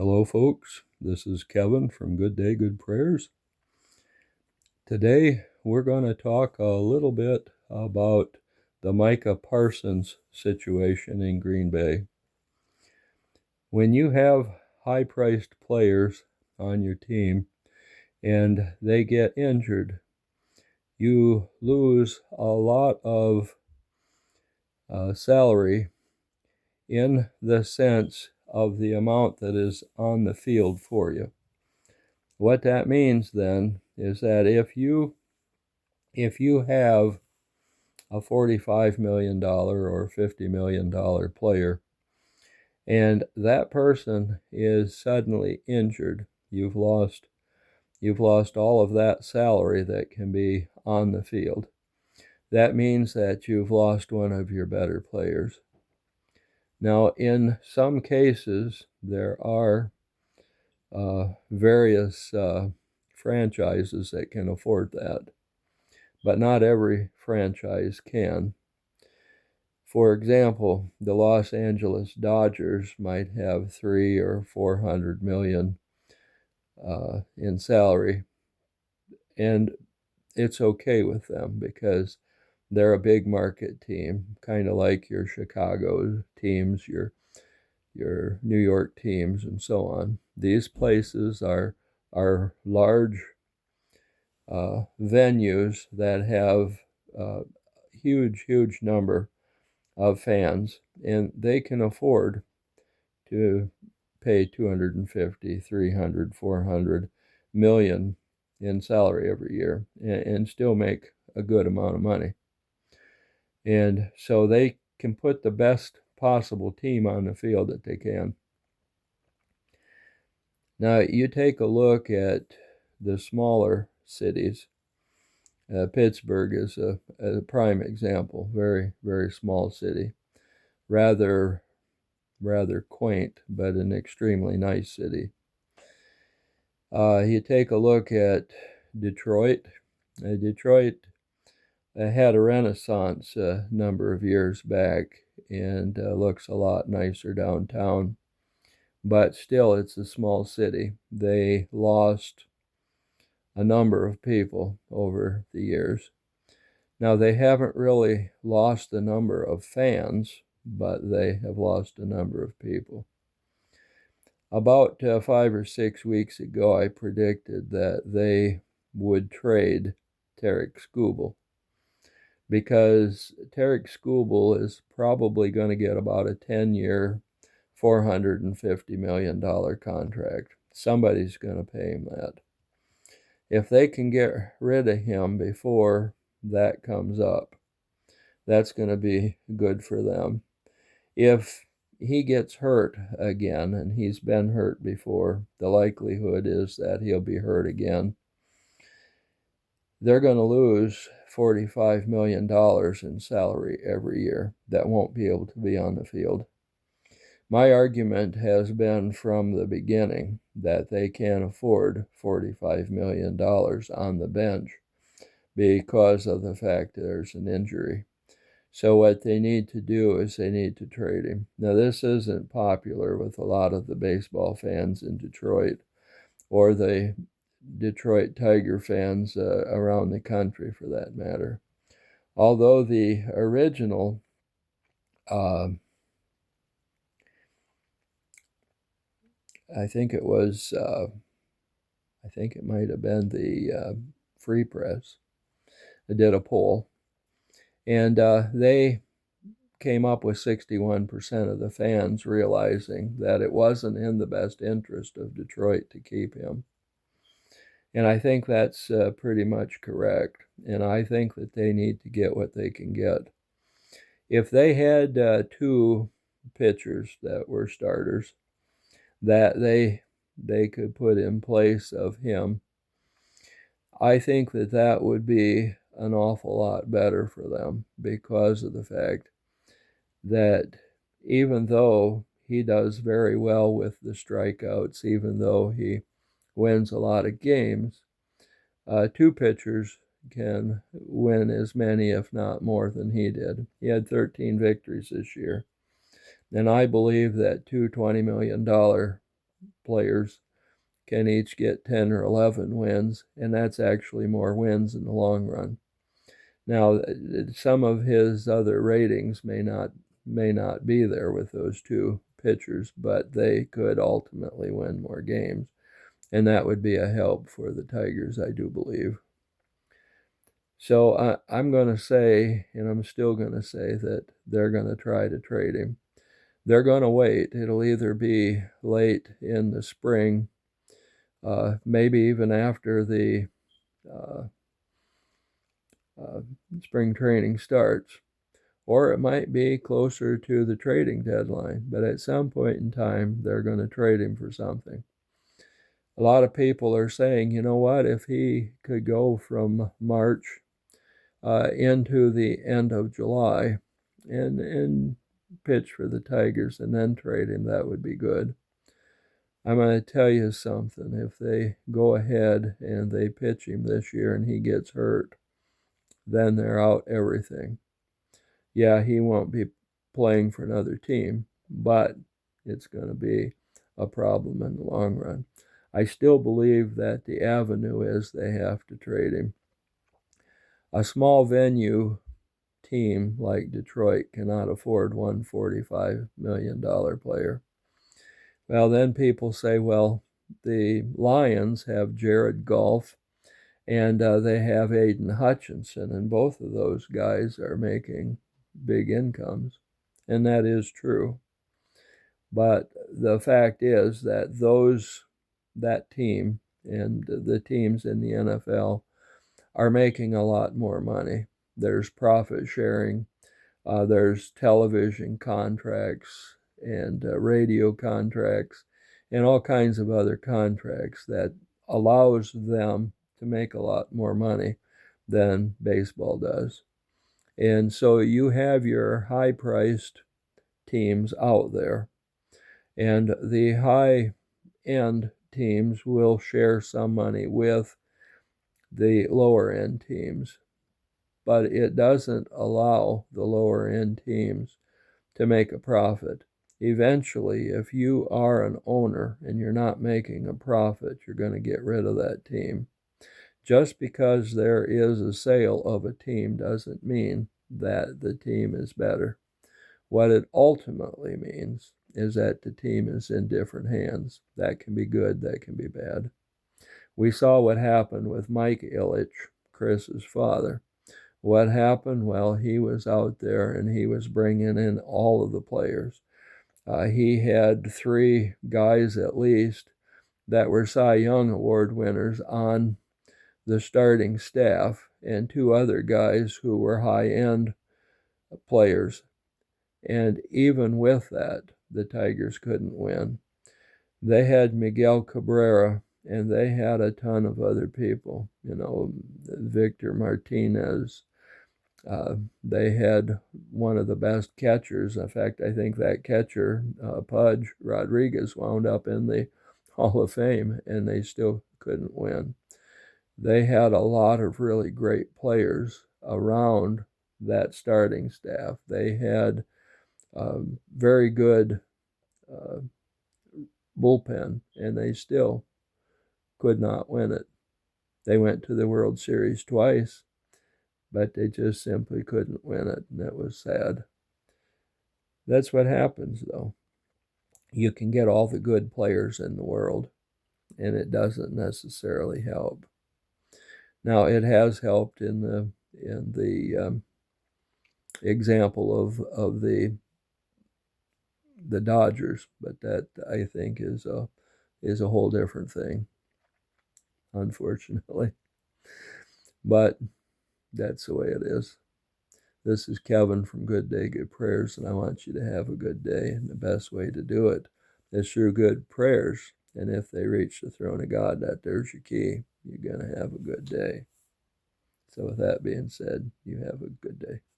Hello, folks. This is Kevin from Good Day, Good Prayers. Today, we're going to talk a little bit about the Micah Parsons situation in Green Bay. When you have high-priced players on your team and they get injured, you lose a lot of salary in the sense of the amount that is on the field for you. What that means then is that if you have a $45 million or $50 million player and that person is suddenly injured, you've lost all of that salary that can be on the field. That means that you've lost one of your better players. Now, in some cases, there are various franchises that can afford that, but not every franchise can. For example, the Los Angeles Dodgers might have $300 or $400 million in salary, and it's okay with them because they're a big market team, kind of like your Chicago teams, your New York teams, and so on. These places are large venues that have a huge number of fans, and they can afford to pay 250, 300, 400 million in salary every year and still make a good amount of money. And so they can put the best possible team on the field that they can. Now, you take a look at the smaller cities. Pittsburgh is a prime example. Very small city. Rather quaint, but an extremely nice city. You take a look at Detroit. Detroit had a renaissance a number of years back and looks a lot nicer downtown. But still, it's a small city. They lost a number of people over the years. Now, they haven't really lost the number of fans, but they have lost a number of people. About 5 or 6 weeks ago, I predicted that they would trade Tarik Skubal because Tarik Skubal is probably going to get about a 10-year, $450 million contract. Somebody's going to pay him that. If they can get rid of him before that comes up, that's going to be good for them. If he gets hurt again, and he's been hurt before, the likelihood is that he'll be hurt again. They're going to lose $45 million in salary every year that won't be able to be on the field. My argument has been from the beginning that they can't afford $45 million on the bench because of the fact that there's an injury. So what they need to do is they need to trade him. Now, this isn't popular with a lot of the baseball fans in Detroit or the Detroit Tiger fans around the country, for that matter. Although the original I think it might have been the Free Press. They did a poll, and they came up with 61% of the fans realizing that it wasn't in the best interest of Detroit to keep him. And I think that's pretty much correct. And I think that they need to get what they can get. If they had 2 pitchers that were starters that they could put in place of him, I think that would be an awful lot better for them because of the fact that even though he does very well with the strikeouts, even though he wins a lot of games, 2 pitchers can win as many, if not more, than he did. He had 13 victories this year. And I believe that 2 $20 million players can each get 10 or 11 wins, and that's actually more wins in the long run. Now, some of his other ratings may not be there with those two pitchers, but they could ultimately win more games, and that would be a help for the Tigers, I do believe. So I'm going to say, and I'm still going to say, that they're going to try to trade him. They're going to wait. It'll either be late in the spring, maybe even after the spring training starts, or it might be closer to the trading deadline. But at some point in time, they're going to trade him for something. A lot of people are saying, you know what, if he could go from March into the end of July and pitch for the Tigers and then trade him, that would be good. I'm going to tell you something. If they go ahead and they pitch him this year and he gets hurt, then they're out everything. Yeah, he won't be playing for another team, but it's going to be a problem in the long run. I still believe that the avenue is they have to trade him. A small venue team like Detroit cannot afford one $45 million player. Well, then people say, well, the Lions have Jared Goff and they have Aiden Hutchinson, and both of those guys are making big incomes, and that is true. But the fact is that that team and the teams in the NFL are making a lot more money. There's profit sharing, there's television contracts and radio contracts and all kinds of other contracts that allows them to make a lot more money than baseball does. And so you have your high-priced teams out there, and the high-end teams will share some money with the lower-end teams, but it doesn't allow the lower-end teams to make a profit. Eventually, if you are an owner and you're not making a profit, you're going to get rid of that team. Just because there is a sale of a team doesn't mean that the team is better. What it ultimately means is that the team is in different hands. That can be good, that can be bad. We saw what happened with Mike Ilitch, Chris's father. What happened? Well, he was out there and he was bringing in all of the players. He had 3 guys at least that were Cy Young Award winners on the starting staff, and 2 other guys who were high-end players. And even with that, the Tigers couldn't win. They had Miguel Cabrera, and they had a ton of other people, Victor Martinez. They had one of the best catchers. In fact, I think that catcher, Pudge Rodriguez, wound up in the Hall of Fame, and they still couldn't win. They had a lot of really great players around that starting staff. They had very good bullpen, and they still could not win it. They went to the World Series twice, but they just simply couldn't win it, and that was sad. That's what happens, though. You can get all the good players in the world, and it doesn't necessarily help. Now, it has helped in the example of the Dodgers, but that, I think, is a whole different thing, unfortunately. But that's the way it is. This is Kevin from Good Day, Good Prayers, and I want you to have a good day. And the best way to do it is through good prayers. And if they reach the throne of God, there's your key. You're going to have a good day. So with that being said, you have a good day.